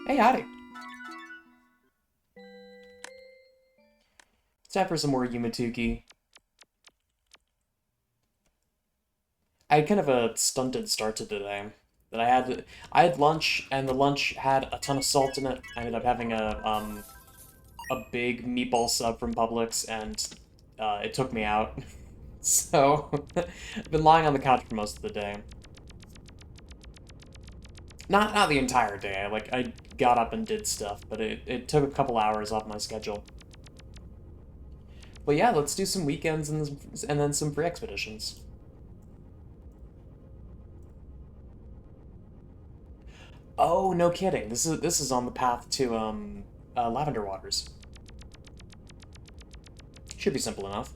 Hey, howdy. It's time for some more Yumatuki. I had kind of a stunted start to today. That I had lunch, and the lunch had a ton of salt in it. I ended up having a big meatball sub from Publix, and it took me out. So I've been lying on the couch for most of the day. Not the entire day. I got up and did stuff, but it took a couple hours off my schedule. But yeah, let's do some weekends and then some free expeditions. Oh, no kidding. This is on the path to Lavender Waters. Should be simple enough.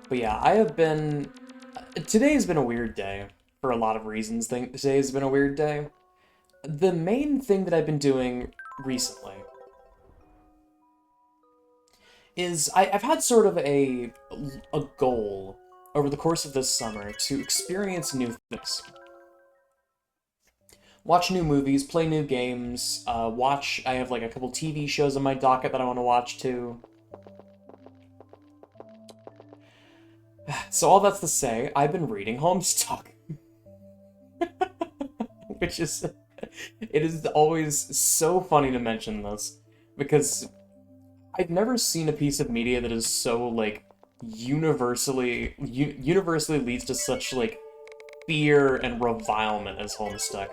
But yeah, I have been. Today's been a weird day for a lot of reasons. Today's been a weird day. The main thing that I've been doing recently is I've had sort of a goal over the course of this summer to experience new things. Watch new movies, play new games, watch. I have like a couple TV shows on my docket that I want to watch too. So all that's to say, I've been reading Homestuck, which is it is always so funny to mention this because I've never seen a piece of media that is so like universally leads to such like fear and revilement as Homestuck.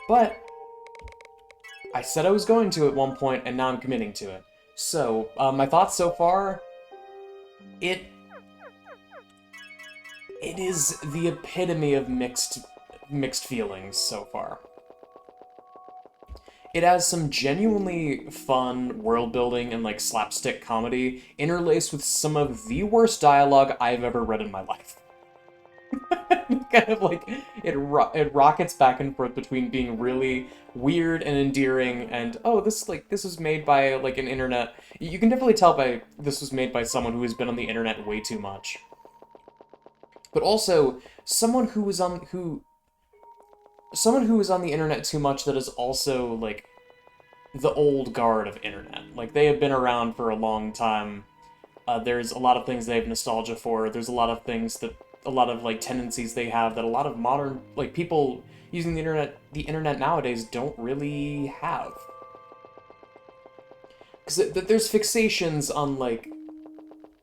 But I said I was going to at one point, and now I'm committing to it. So my thoughts so far, it it is the epitome of mixed feelings so far. It has some genuinely fun world building and like slapstick comedy interlaced with some of the worst dialogue I've ever read in my life. Kind of like it rockets back and forth between being really weird and endearing and oh this was made by like an internet, you can definitely tell by this was made by someone who has been on the internet way too much, but also someone who is on the internet too much that is also like the old guard of internet. Like they have been around for a long time. There's a lot of things they have nostalgia for. There's a lot of things that a lot of like tendencies they have that a lot of modern like people using the internet nowadays don't really have. Because there's fixations on like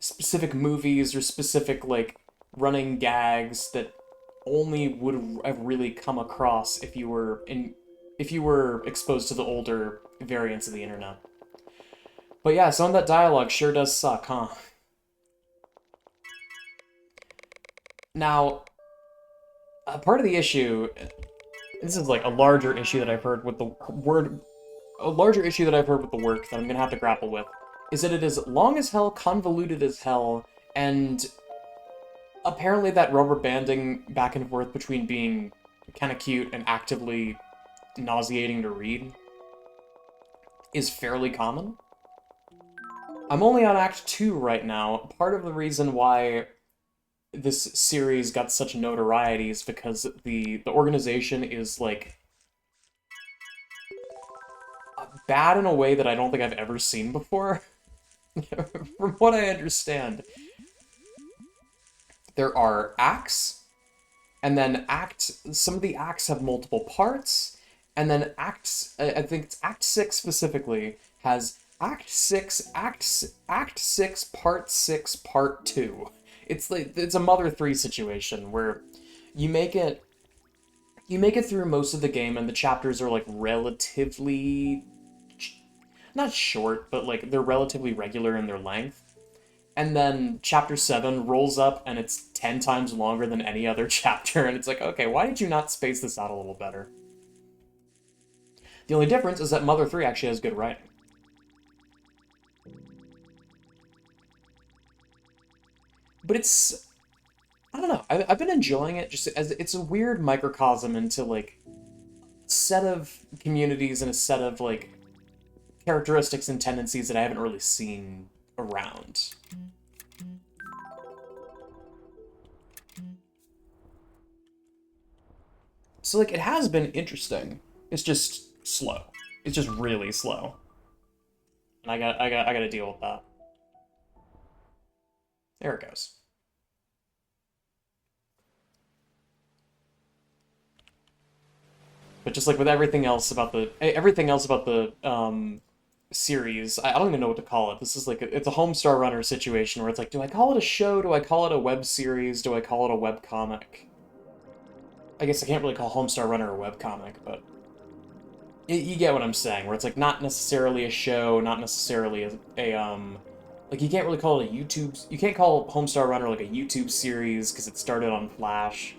specific movies or specific like running gags that only would have really come across if you were exposed to the older variants of the internet. But yeah, some of that dialogue sure does suck, huh? Now, part of the issue, this is like a larger issue that I've heard with the word, a larger issue that I've heard with the work that I'm gonna have to grapple with, is that it is long as hell, convoluted as hell, and apparently that rubber banding back and forth between being kind of cute and actively nauseating to read is fairly common. I'm only on Act 2 right now. Part of the reason why this series got such notoriety is because the organization is like bad in a way that I don't think I've ever seen before. From what I understand, there are acts, and then some of the acts have multiple parts, and then I think it's Act 6 specifically has Act 6 Part 6 Part 2. It's a Mother 3 situation where you make it you make it through most of the game, and the chapters are like relatively not short, but like they're relatively regular in their length. And then chapter 7 rolls up and it's 10 times longer than any other chapter, and it's like, okay, why did you not space this out a little better? The only difference is that Mother 3 actually has good writing. But I don't know, I've been enjoying it just as it's a weird microcosm into like set of communities and a set of like characteristics and tendencies that I haven't really seen around. So, like, it has been interesting. It's just slow. It's just really slow. And I gotta deal with that. There it goes. But just like with everything else about the series, I don't even know what to call it. This is like it's a Homestar Runner situation where it's like, do I call it a show? Do I call it a web series? Do I call it a web comic? I guess I can't really call Homestar Runner a web comic, but you get what I'm saying. Where it's like not necessarily a show, not necessarily like you can't really call it a YouTube. You can't call Homestar Runner like a YouTube series because it started on Flash.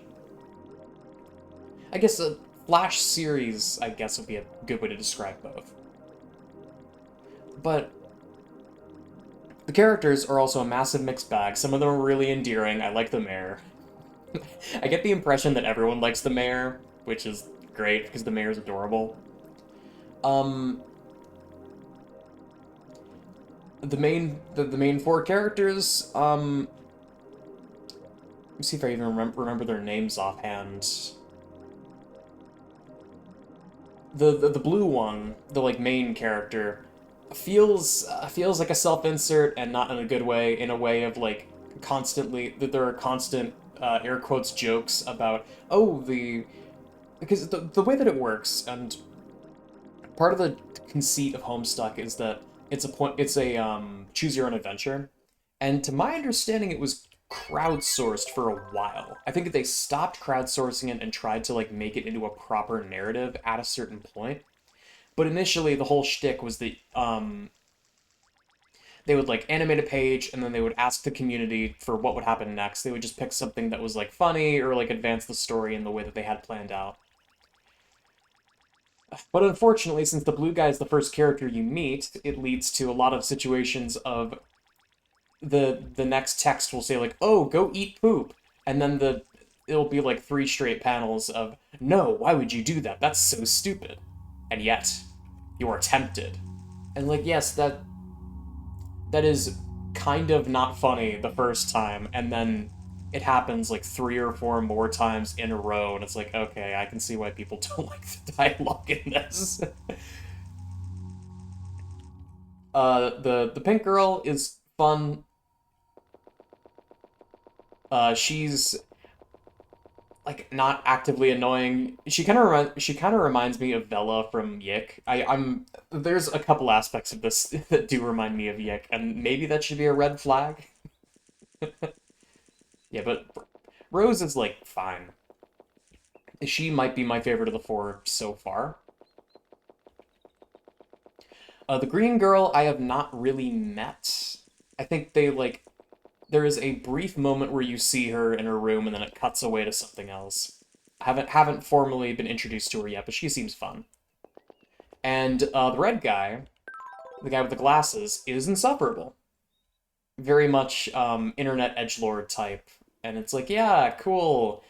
I guess a Flash series, I guess, would be a good way to describe both. But the characters are also a massive mixed bag. Some of them are really endearing. I like the mayor. I get the impression that everyone likes the mayor, which is great because the mayor's adorable. Um, the main four characters. Let me see if I even remember their names offhand. The blue one, the like main character, feels like a self-insert and not in a good way. In a way of like constantly that there are constant air quotes jokes about because the way that it works and part of the conceit of Homestuck is that it's a choose your own adventure, and to my understanding, it was crowdsourced for a while. I think they stopped crowdsourcing it and tried to like make it into a proper narrative at a certain point. But initially, the whole shtick was that they would like animate a page and then they would ask the community for what would happen next. They would just pick something that was like funny or like advance the story in the way that they had planned out. But unfortunately, since the blue guy is the first character you meet, it leads to a lot of situations of the next text will say like, "Oh, go eat poop," and then it'll be like three straight panels of, "No, why would you do that? That's so stupid," and yet you are tempted. And like, yes, that is kind of not funny the first time, and then it happens like three or four more times in a row, and it's like, okay, I can see why people don't like the dialogue in this. The pink girl is fun. She's like not actively annoying. She kind of reminds me of Bella from Yick. I'm there's a couple aspects of this that do remind me of Yick, and maybe that should be a red flag. Yeah, but Rose is like fine. She might be my favorite of the four so far. The green girl I have not really met. I think there is a brief moment where you see her in her room and then it cuts away to something else. I haven't formally been introduced to her yet, but she seems fun. And the red guy, the guy with the glasses, is insufferable. Very much internet edgelord type, and it's like, yeah, cool.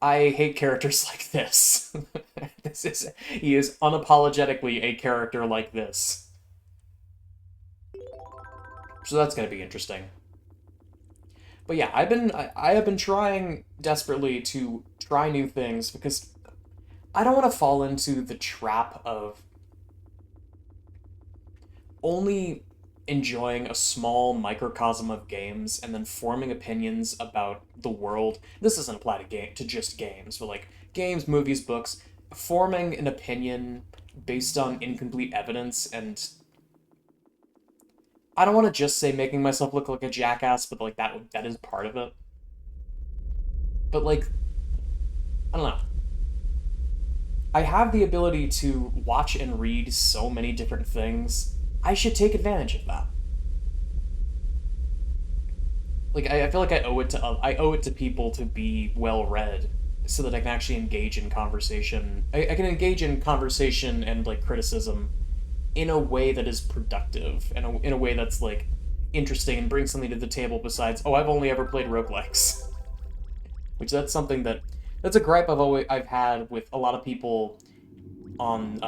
I hate characters like this. He is unapologetically a character like this. So that's gonna be interesting. But yeah, I have been trying desperately to try new things because I don't want to fall into the trap of only enjoying a small microcosm of games and then forming opinions about the world. This doesn't apply to just games, but like games, movies, books, forming an opinion based on incomplete evidence. And I don't want to just say making myself look like a jackass, but like that is part of it. But like I don't know. I have the ability to watch and read so many different things. I should take advantage of that. Like I feel like I owe it to people to be well read, so that I can actually engage in conversation. I can engage in conversation and like criticism in a way that is productive and in a way that's like interesting and brings something to the table besides, oh, I've only ever played roguelikes. Which that's a gripe I've had with a lot of people on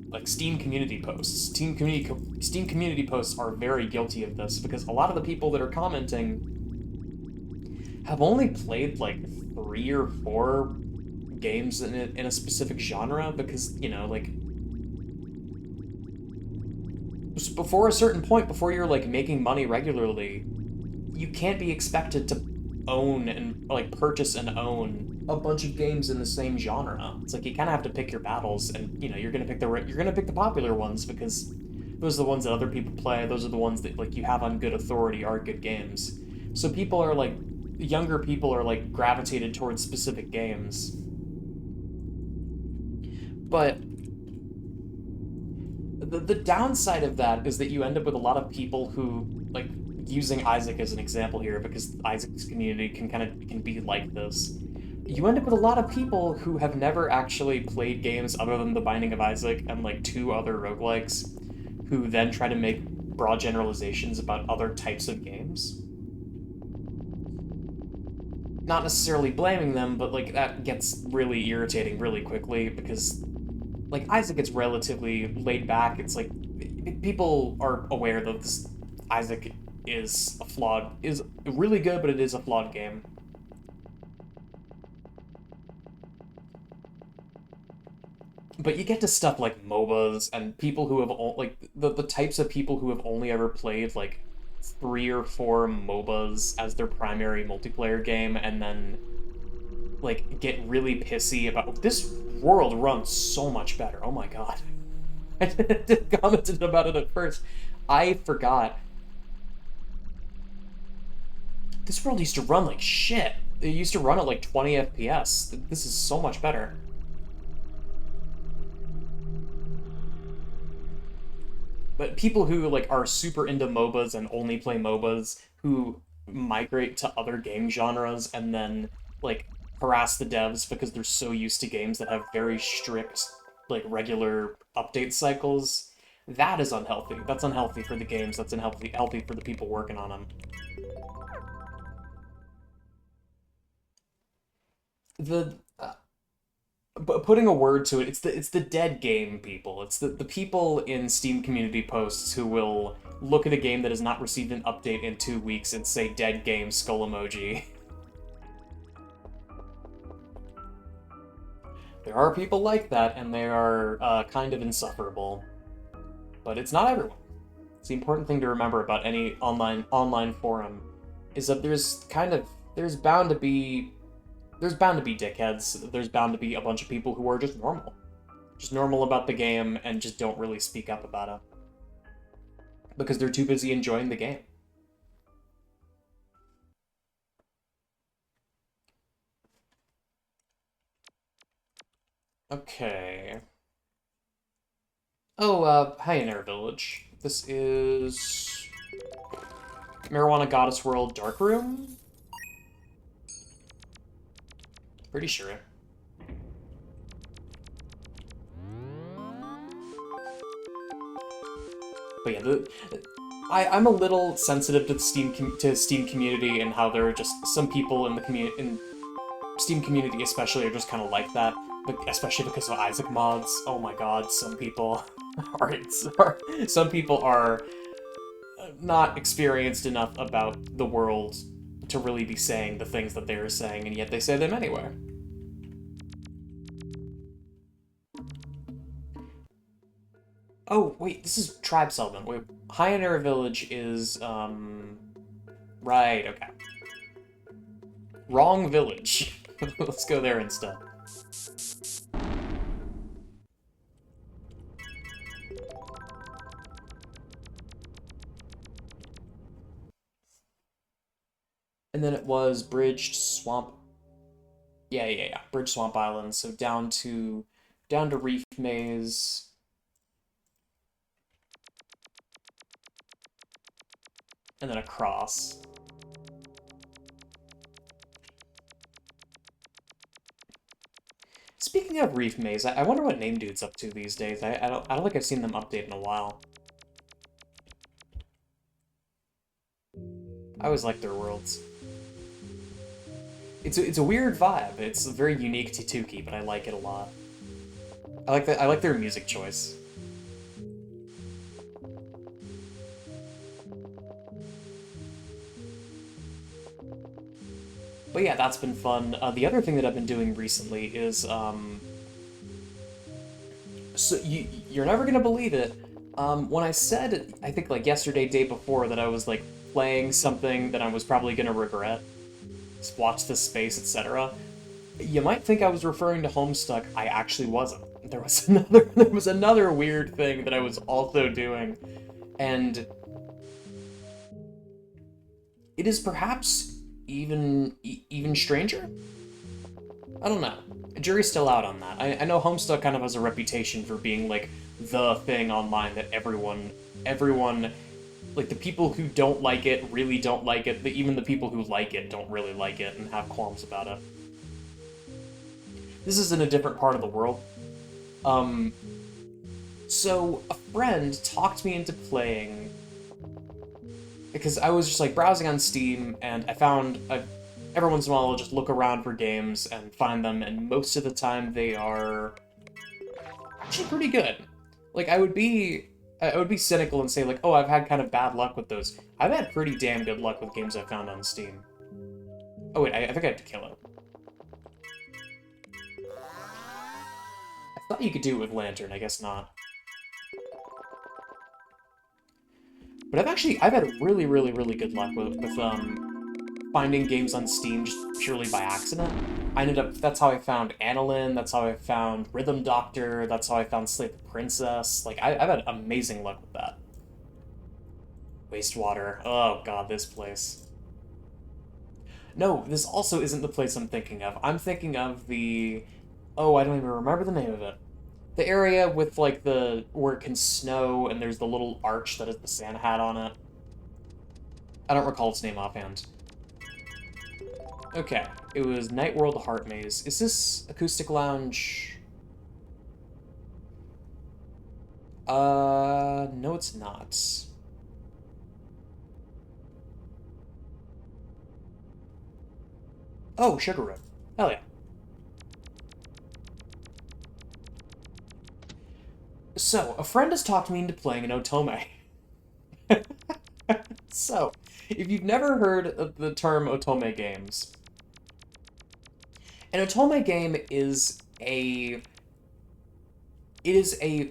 like Steam community posts. Steam community posts are very guilty of this because a lot of the people that are commenting have only played like 3 or 4 games in a specific genre because, you know, like before a certain point, before you're like making money regularly, you can't be expected to own and like purchase and own a bunch of games in the same genre. It's like you kind of have to pick your battles, and you know you're gonna pick the popular ones because those are the ones that other people play. Those are the ones that like you have on good authority are good games. So people are like younger people are like gravitated towards specific games. But the downside of that is that you end up with a lot of people who, like, using Isaac as an example here, because Isaac's community can be like this. You end up with a lot of people who have never actually played games other than The Binding of Isaac and like 2 other roguelikes, who then try to make broad generalizations about other types of games. Not necessarily blaming them, but like that gets really irritating really quickly because like Isaac is relatively laid back. It's like people are aware that this Isaac is really good, but it is a flawed game. But you get to stuff like MOBAs and people who have like the types of people who have only ever played like 3 or 4 MOBAs as their primary multiplayer game, and then like get really pissy about this world runs so much better. Oh my god. I commented about it at first. I forgot. This world used to run like shit. It used to run at like 20 FPS. This is so much better. But people who like are super into MOBAs and only play MOBAs, who migrate to other game genres and then like harass the devs because they're so used to games that have very strict like regular update cycles, that is unhealthy. That's unhealthy for the games. That's unhealthy for the people working on them. The But putting a word to it, it's the dead game people. It's the people in Steam community posts who will look at a game that has not received an update in 2 weeks and say dead game skull emoji. There are people like that, and they are kind of insufferable. But it's not everyone. It's the important thing to remember about any online forum is that there's bound to be dickheads. There's bound to be a bunch of people who are just normal about the game and just don't really speak up about it because they're too busy enjoying the game. Okay. Oh, Pioneer Village. This is Marijuana Goddess World Dark Room? Pretty sure. But yeah, I'm a little sensitive to the Steam community and how there are just some people in the Steam community especially are just kind of like that, but especially because of Isaac mods. Oh my god, some people are not experienced enough about the world to really be saying the things that they are saying, and yet they say them anyway. Oh, wait, this is Tribe Settlement. Wait, Pioneer Village is, right, okay. Wrong village. Let's go there instead. And then it was Bridged Swamp. Yeah. Bridge Swamp Island. So down to Reef Maze. And then across. Speaking of Reef Maze, I wonder what Name Dude's up to these days. I don't think I've seen them update in a while. I always like their worlds. It's a weird vibe. It's very unique to Tuki, but I like it a lot. I like their music choice. But yeah, that's been fun. The other thing that I've been doing recently is, so you're never gonna believe it. When I said, I think like yesterday, day before, that I was like playing something that I was probably gonna regret, watch this space, etc. You might think I was referring to Homestuck. I actually wasn't. There was another weird thing that I was also doing, and it is perhaps even stranger. I don't know. Jury's still out on that. I know Homestuck kind of has a reputation for being like the thing online that everyone, like the people who don't like it really don't like it, but even the people who like it don't really like it and have qualms about it. This is in a different part of the world. So a friend talked me into playing because I was just like browsing on Steam and I found every once in a while I'll just look around for games and find them, and most of the time they are actually pretty good. Like I would be cynical and say like, oh, I've had kind of bad luck with those. I've had pretty damn good luck with games I found on Steam. Oh wait, I think I have to kill it. I thought you could do it with Lantern, I guess not. But I've had really, really, really good luck with finding games on Steam just purely by accident. That's how I found Annalyn, that's how I found Rhythm Doctor, that's how I found Slay the Princess. Like, I've had amazing luck with that. Wastewater. Oh god, this place. No, this also isn't the place I'm thinking of. I'm thinking of the... Oh, I don't even remember the name of it. The area with, like, where it can snow, and there's the little arch that has the Santa hat on it. I don't recall its name offhand. Okay, it was Night World Heart Maze. Is this Acoustic Lounge? No it's not. Oh, Sugar Road. Hell yeah. So, a friend has talked me into playing an Otome. So, if you've never heard of the term Otome games, an Otome game is a... It is a...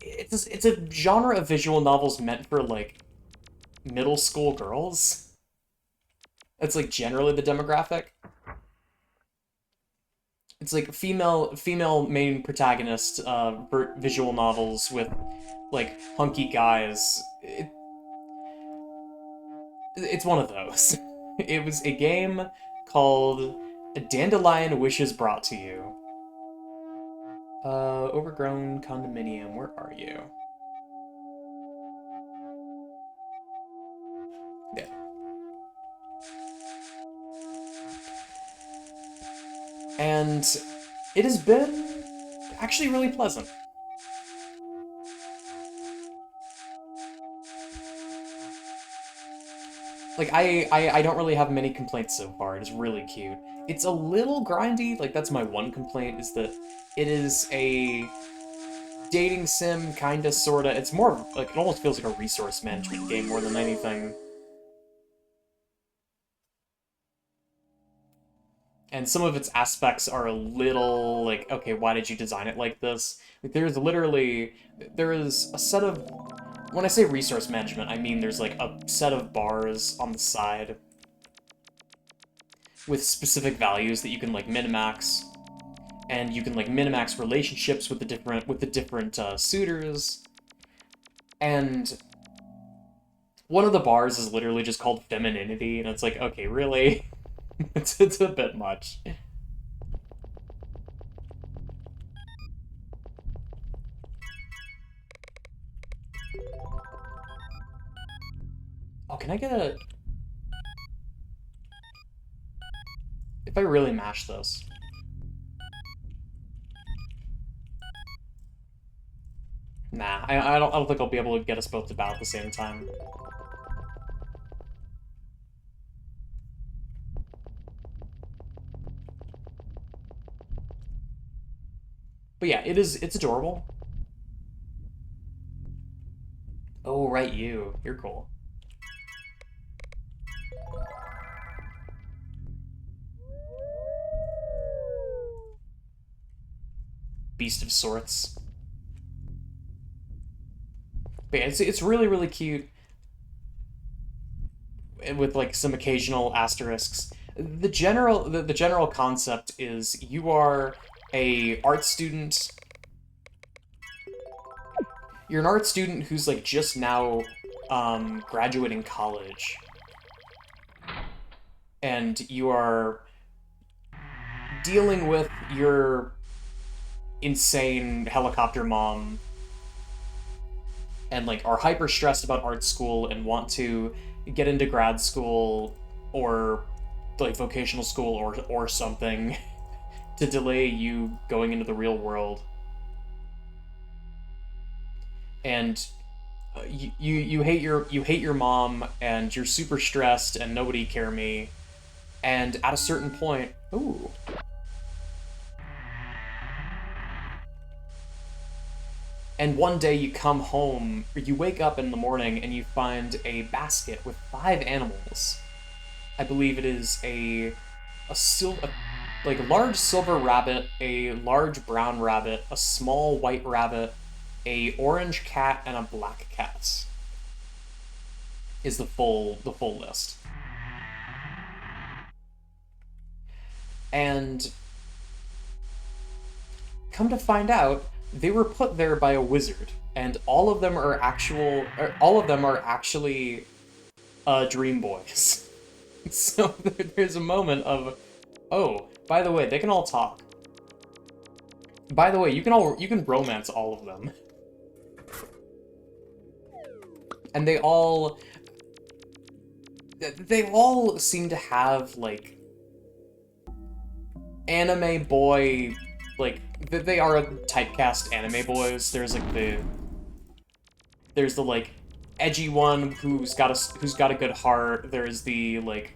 It's a genre of visual novels meant for, like, middle school girls. That's, like, generally the demographic. It's like female main protagonist visual novels with like hunky guys. It's one of those. It was a game called Dandelion Wishes Brought to You. Overgrown Condominium, where are you? Yeah. And it has been actually really pleasant. Like, I don't really have many complaints so far. It is really cute. It's a little grindy. Like, that's my one complaint, is that it is a dating sim, kinda, sorta. It's more, like, it almost feels like a resource management game more than anything. And some of its aspects are a little, like, okay, why did you design it like this? Like, there is a set of... When I say resource management, I mean there's, like, a set of bars on the side with specific values that you can, like, min-max. And you can, like, min-max relationships with the different suitors. And one of the bars is literally just called femininity, and it's like, okay, really? It's a bit much. Oh, can I get a... If I really mash this... Nah, I don't think I'll be able to get us both to battle at the same time. But yeah, it's adorable. Oh, right, you. You're cool. beast of sorts. But yeah, it's really, really cute with like some occasional asterisks. The general concept is you are a art student. You're an art student who's like just now graduating college, and you are dealing with your insane helicopter mom, and like are hyper stressed about art school and want to get into grad school or like vocational school or something to delay you going into the real world. And you hate your mom and you're super stressed and nobody care me. And at a certain point, ooh. And one day you come home, or you wake up in the morning and you find a basket with 5 animals. I believe it is like a large silver rabbit, a large brown rabbit, a small white rabbit, a orange cat, and a black cat. Is the full list. And come to find out, they were put there by a wizard, and all of them are actually dream boys. So there's a moment of, oh, by the way, they can all talk. By the way, you can romance all of them. And they all seem to have like anime boy, like they are typecast anime boys. There's the like edgy one who's got a good heart. There's the like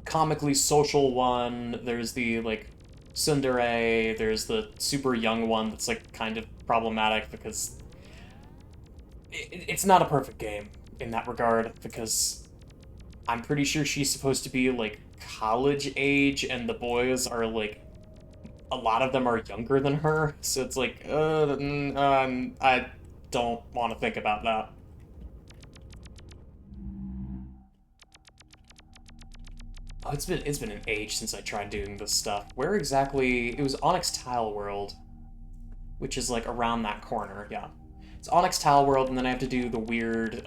comically social one. There's the like tsundere. There's the super young one that's like kind of problematic because it's not a perfect game in that regard, because I'm pretty sure she's supposed to be like college age and the boys are like, a lot of them are younger than her, so it's like I don't want to think about that. Oh, it's been an age since I tried doing this stuff. Where exactly? It was Onyx Tile World, which is like around that corner. Yeah, it's Onyx Tile World, and then I have to do the weird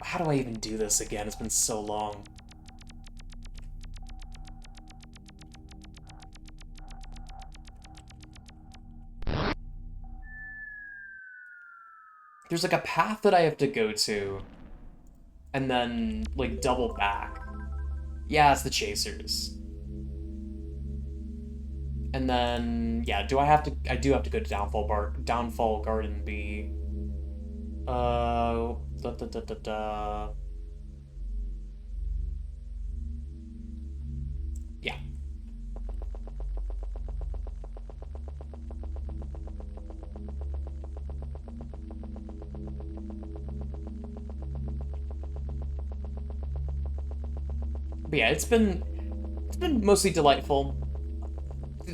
how do I even do this again? It's been so long. There's like a path that I have to go to, and then like double back. Yeah, it's the Chasers. And then yeah, I do have to go to Downfall Garden B. Da, da, da, da, da. Yeah. But yeah, it's been mostly delightful.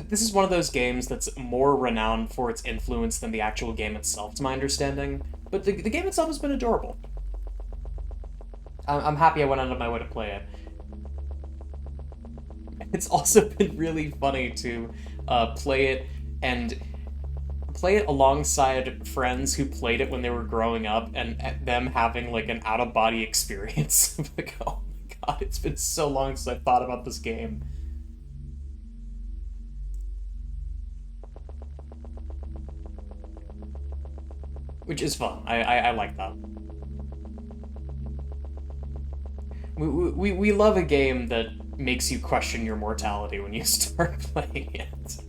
This is one of those games that's more renowned for its influence than the actual game itself, to my understanding. But the game itself has been adorable. I'm happy I went out of my way to play it. It's also been really funny to play it and play it alongside friends who played it when they were growing up, and them having like an out-of-body experience. Like, oh my god, it's been so long since I've thought about this game. Which is fun. I like that. We love a game that makes you question your mortality when you start playing it.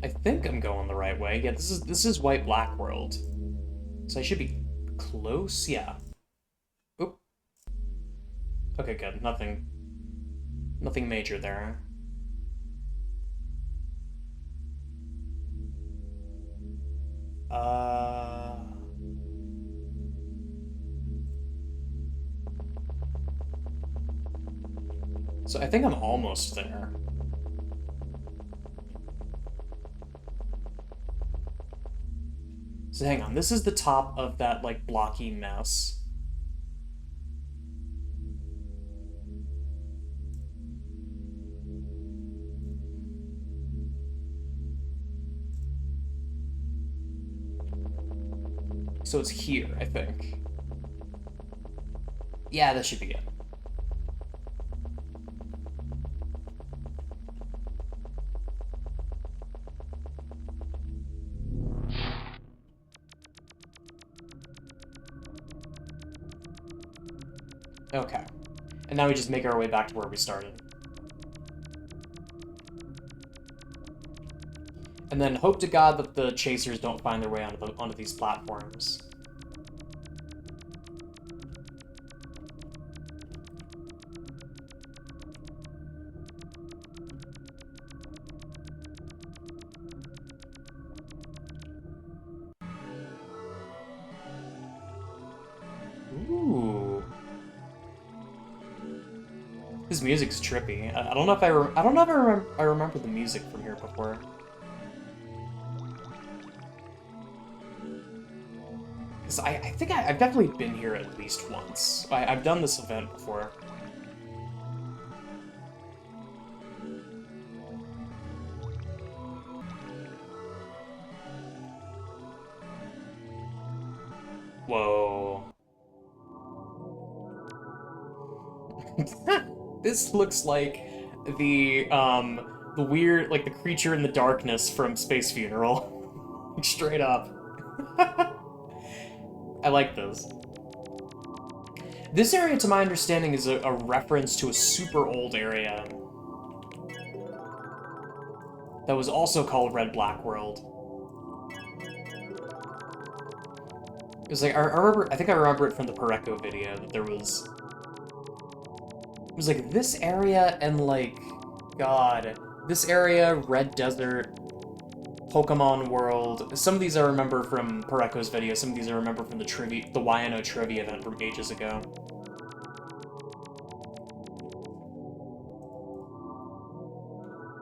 I think I'm going the right way. Yeah, this is White Black World. So I should be close, yeah. Oop. Okay, good. Nothing Nothing major there. Uh... So I think I'm almost there. So hang on, this is the top of that, like, blocky mess. So it's here, I think. Yeah, that should be it. Okay. And now we just make our way back to where we started. And then hope to God that the chasers don't find their way onto these platforms. Ooh. This music's trippy. I don't know if I don't know if I remember the music from here before. Because I think I've definitely been here at least once. I've done this event before. Whoa. This looks like the weird, like, the creature in the darkness from Space Funeral. Straight up. I like this. This area, to my understanding, is a reference to a super old area that was also called Red Black World. It was like, I think I remember it from the Pareco video, that there was... It was like this area and, like, God, this area, Red Desert, Pokemon World. Some of these I remember from Pareco's video, some of these I remember from the YNO trivia event from ages ago.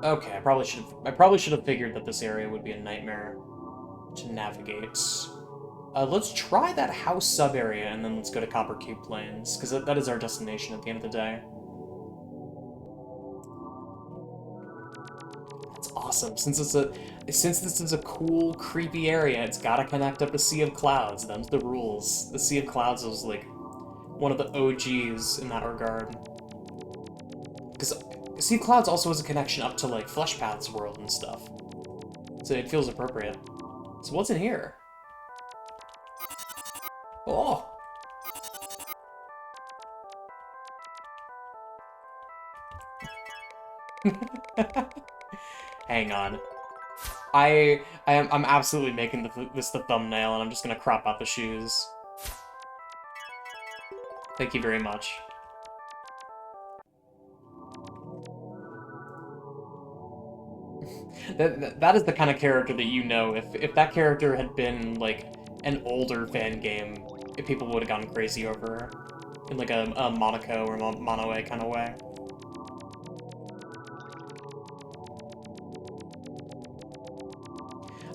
Okay, I probably should have figured that this area would be a nightmare to navigate. Let's try that house sub-area, and then let's go to Copper Cube Plains, because that is our destination at the end of the day. That's awesome. Since this is a cool, creepy area, it's gotta connect up to Sea of Clouds. Them's the rules. The Sea of Clouds was, like, one of the OGs in that regard. Because Sea of Clouds also has a connection up to, like, Fleshpath's world and stuff. So it feels appropriate. So what's in here? Oh! Hang on. I'm absolutely making this the thumbnail, and I'm just gonna crop out the shoes. Thank you very much. That is the kind of character that, you know, if that character had been, like, an older fan game, if people would have gone crazy over her. In, like, a Monaco or Monoe kind of way.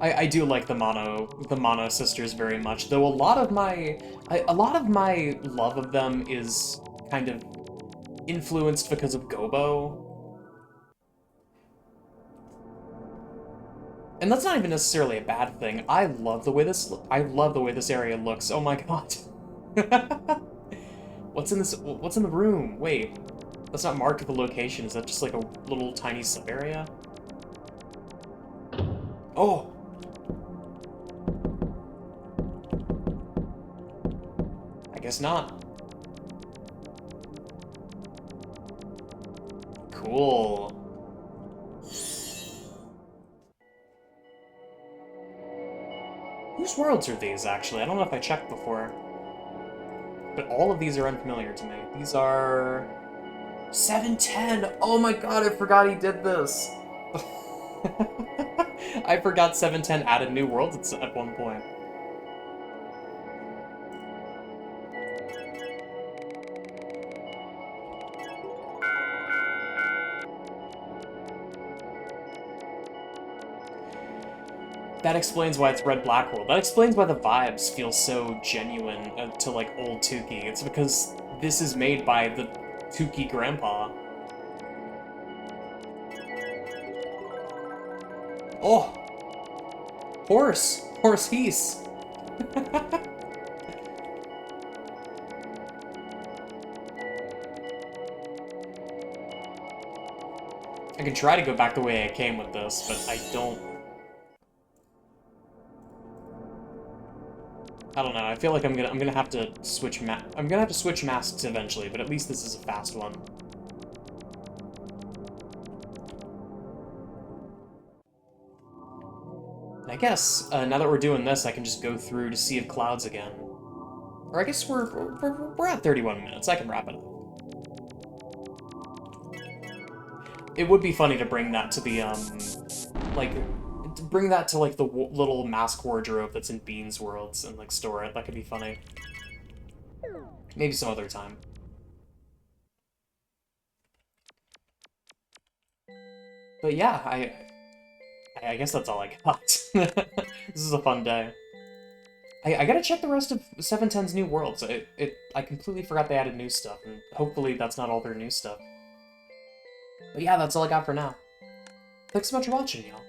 I do like the Mono sisters very much, though a lot of my love of them is kind of influenced because of Gobo. And that's not even necessarily a bad thing. I love the way this area looks. Oh my god. What's in the room? Wait. That's not marked with a location. Is that just like a little tiny sub area? Oh. I guess not. Cool. Whose worlds are these, actually? I don't know if I checked before. But all of these are unfamiliar to me. These are... 710! Oh my god, I forgot he did this! I forgot 710 added new worlds at one point. That explains why it's Red-Black World. That explains why the vibes feel so genuine to, like, old Tukey. It's because this is made by the Tukey grandpa. Oh! Horse! Horse Heese! I can try to go back the way I came with this, but I don't know. I feel like I'm gonna have to switch masks eventually, but at least this is a fast one. And I guess now that we're doing this, I can just go through to Sea of Clouds again. Or I guess we're at 31 minutes. I can wrap it up. It would be funny to bring that to the like bring that to like the little mask wardrobe that's in Bean's Worlds and like store it. That could be funny. Maybe some other time. But yeah, I guess that's all I got. This is a fun day. I gotta check the rest of 710's new worlds. I completely forgot they added new stuff, and hopefully that's not all their new stuff. But yeah, that's all I got for now. Thanks so much for watching, y'all.